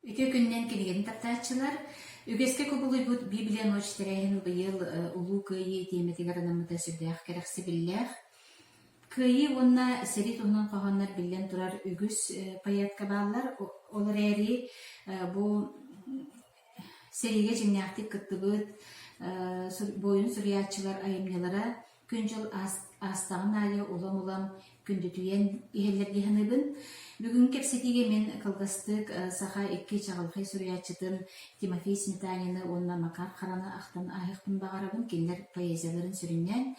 Үтө күннен келген таптаачылар, үгеске көбілі Библия ночь тәрәйін бұйыл ұлу күйі теметігер анамыда сүрдәқ кәрәқсі білләқ. Күйі онна сәрі тұғынан қоғанлар білден тұрар үгіс паятка баллар, олар әрі бұл сәриге жинняқтық күттігіт бойын сүріятчылар айымнелара күнжіл астағын айы улам-улам күндітуен ихеллерге ханыбын. Бүгін кепсетеге мен кылгастык саха экки чағылқай сүріятчытын Тимофей Сметанины онна макар қараны ақтан айықпын бағарабын келдер поэзияларын сүріннен.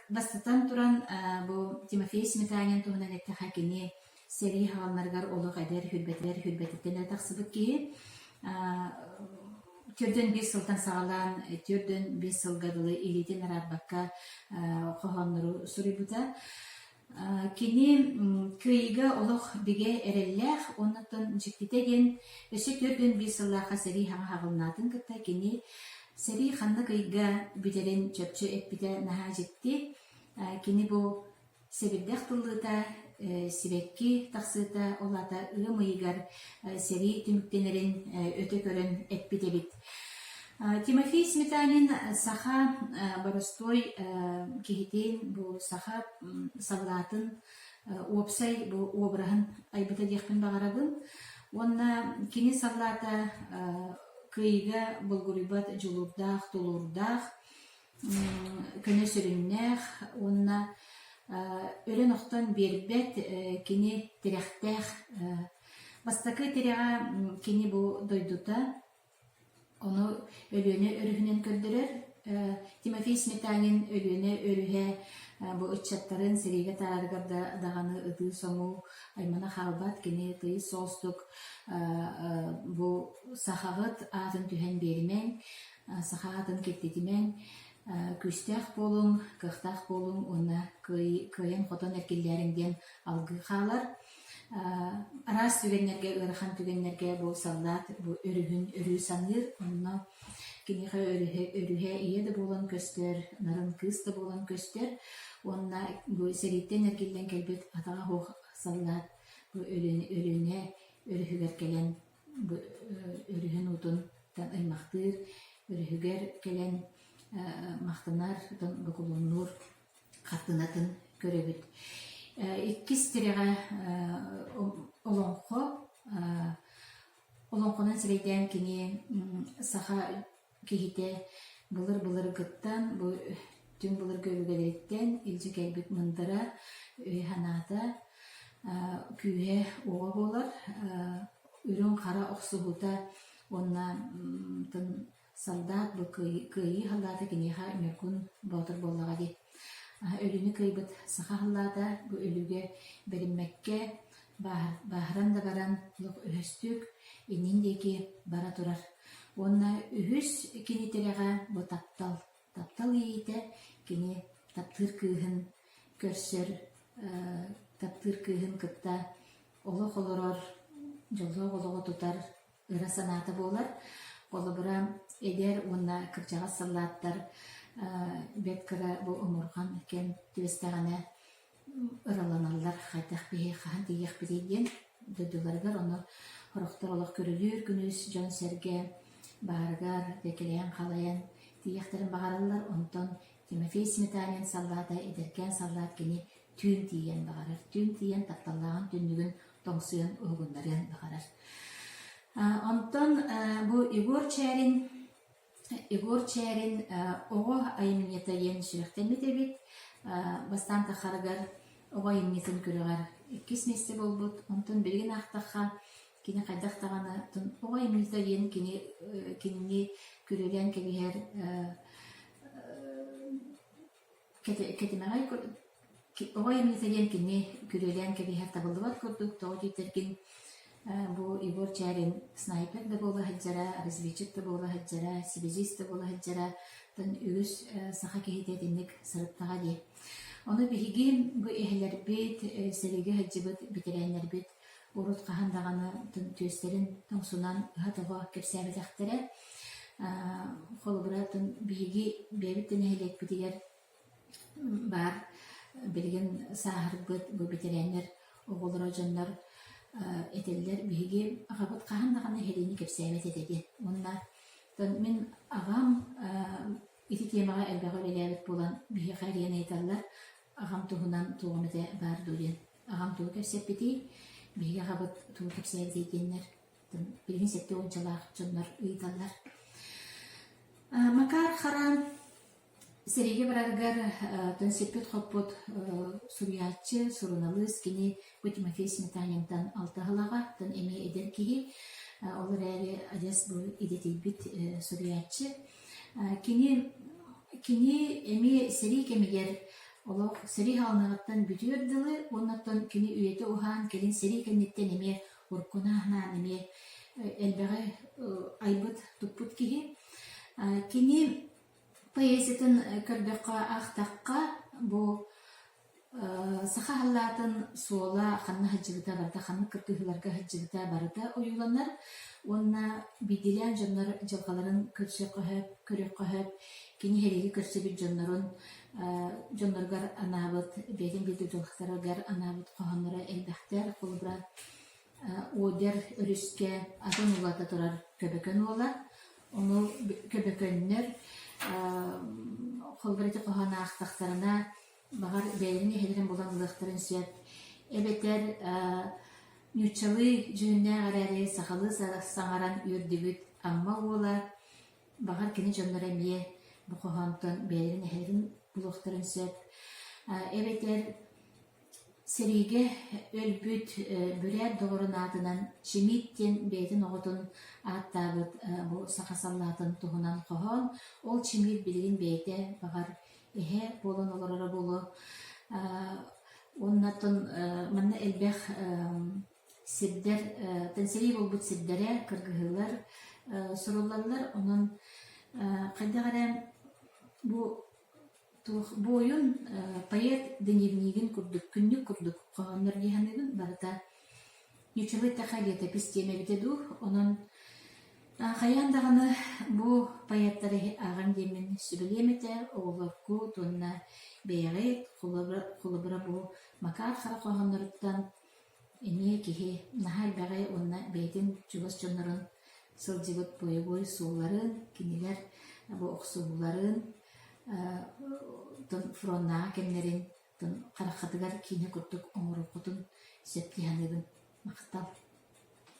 Бастатан туран бұл Тимофей Сметанин туғынан әтті хакине сәри хағалнарғар олық әдер хүрбәтеттен әтақсыбыт кейі. Түрден 5 сылтан сағалан, түрден 5 сылғадылы елетен арабаққа қоғанлары сүрі бұта. Кені күйігі олық біге әрелләқ, оннаттан жіктетеген өсі түрден 5 сыллаға сәри хаңа хағылнатын күтті. Кені сәри қанды күйігі бүдерін чөпчі әтпіде наға жетті. Кені бұл себілдәқ тұллыта, сибекки тақсыта олата ымыйгар сәри түміктенерін өте көрін әтпіде біт. Тимофей Сметанин саха барыстой кехетен бұл саха савлатын опсай бұл обрағын айбыта декпін бағарабын. Онна кені савлата күйігі бұлғырыбат жылурдақ, толурдақ, көне сүріннәқ, онна өрен оқтан бербет кені тіряқтақ. Бастақы тіряға кені бұл дойдута, оны өліні өрігінен көрдірер. Тимофей Сметанин өліні өріге бұл үтчаттарын сәреге тарарғарда дағаны ұды соңу аймана қалбат кені тыйы соғыстық бұл сақағыт атын түхен берімен, сақағатын кеттетімен күстәқ болың, қықтақ болың, оны көйін қотан әркелдеріңден алғы қалар. Арас түгенлерге, ұрыхан түгенлерге бұл саллат, бұл өрігін өрі саныр, оны кенеға өріге еді болан көстер, нарын кысты болан көстер, оны бұл сәреттен әркелден кәлбет атаға хоқ саллат, бұл өріне өрігер келен, өрігін ұтын аймақтыр, өрігер келен мақтанар бұқылынур қартынатын көребіт. Иккис тіріға олонқонан сірейден кені саха кейте бұлыр ғыттан, түн бұлыр көлігелереттен үлжі кәлбіт мұндыра өйханата күйе оға болар. Үрін қара оқсығыта онна салдат бұл күйі халлады кенеға өміркін баутыр болаға де. Өліні күйбіт сақа халлада бұл өліге беріммәкке бағыран да баран лұқ өстік еніндеке бара тұрар. Онна үхіс кені тереға бұл таптал ейті кені таптыр күйін көрсір, таптыр күйін күтті олық олырор, жолға олығы тұтар ұра санаты болар. Қолы бұра едер онна кірчаға сыллаттар бет кіра бұл ұмырған кен түвестағаны ұраланалар қайтақ бейе қаған дейек бірейден дөділергер оны құрықтар олық көрілер күніз жон сәрге бағарғар декелейен қалайын дейектерін бағаралар. Онтан Тимофей Сметанин саллата едеркен саллат кені түйін тиген бағарар. Түйін тиген тапталлаған түнігін тоңсуын ұғындарын бағарар. Онтон бұл Игор Чәрин оғы айымнетайын сүректенмеді бет. Бастан тақарығар оғы айымнетін көріғар 2 месте бол бұд. Онтон бірген ақтаққа кені қайдақтағаны оғы айымнетайын кеніне көрілген кебігер кетімағай оғы айымнетайын кені көрілген кебігер табылды бат көрдік. Тоғы дейтерген бұл Игор Чәрин снайпер да болы хаджара, разведчик да болы хаджара, связист да болы хаджара, тын үгіз сақа кейтетінік сырыптаға де. Оны бігі бұл эхелер бет, сәреге хаджибыт, бетерәйнер бет, ұрыт қағандағаны тын төстерін тоңсунан ғатыға кепсәбет ақтыры. Қолы бұра тын бігі бәбіттен эхелек бітігер бар, білген сағыр бұд бұл бетерәйнер оғылыра жонлар этеллер биһиги агабыт хаһан хелини кепсәбет этеди. Онна мен агам ити темага элбәгә эләбит булан биһи хариян әйтәлләр. Агам туһунан тугымыта бар дурен. Агам тугы кепсәп бити, биһиги агабыт тугы кепсәбет этеннәр. Билгин сетте ончалаак жоннор ыйталлар. Макар харам сериге бараргар тонсеппет хоппот сурьячы, сурыналыс кини Тимофей Сметанинтан алтахалага тон эме эдер киһи олар эри адес бу идетейбит сурьячы. Кини эми сери кемигер олох сери халнагаттан бүтүөр дылы, оннаттан кини үйете ухан келин сери кеннеттен эме уркунаахнан эме элбеге айбыт туппут киһи. Кини поэзиятын көрбөккө ахтакка бу сахаллатын суола ханна хаджыгыта барда, ханна кыркыһыларга хаджыгыта барда оюланар. Онна бидилен жоннор жылгаларын көрөк көһөп, кини хереги көрсөбүт жонноргар анабыт, бедин биди жолхтаргар анабыт кохоннора элбехтер кулбра одер өрүскө атын улата турар көбөкөн ола. Onu köbökönler холбарыты кохана ахтактарына багар бәйрени хедерен болан ылыктарын сөп. Эбетер нючалы жөнүнө гарары сахалы саңаран үрдүбүт амма ола багар кини жоннор эмие бу кохантан бәйрени хедерен булуктарын сөп. Эбетер сериге өлбүт бүрәр доғырын атынан чимиттен бейтін оғытын аттабыт бұл сақасаллатын тұғынан қоған. Ол чимит білген бейте бағар эхе болын оларары болу. Оннатын манна әлбәқ сирдер, тәнсери бол бұд сирдері кыргығылар, сұрулалар. Onun қайда қарам bu oyun поэт дневнигин курдук, күннүк курдук кооннор диханыгын барыта нючалы тахалета пистемебите ду. Онун хаяндаганы бу поэттары аган демен сүбелемете оголорку тонна бейгет кулубра бу макар хара кооннорттан эмие кихи нахал багай онна бейтин чугас чоннорун сылжыбыт бойгой сууларын кинилер бу оксууларын тон фронна кемнерин тон карахатыгар кине куттук оңорукутун септиһаныбын мактал.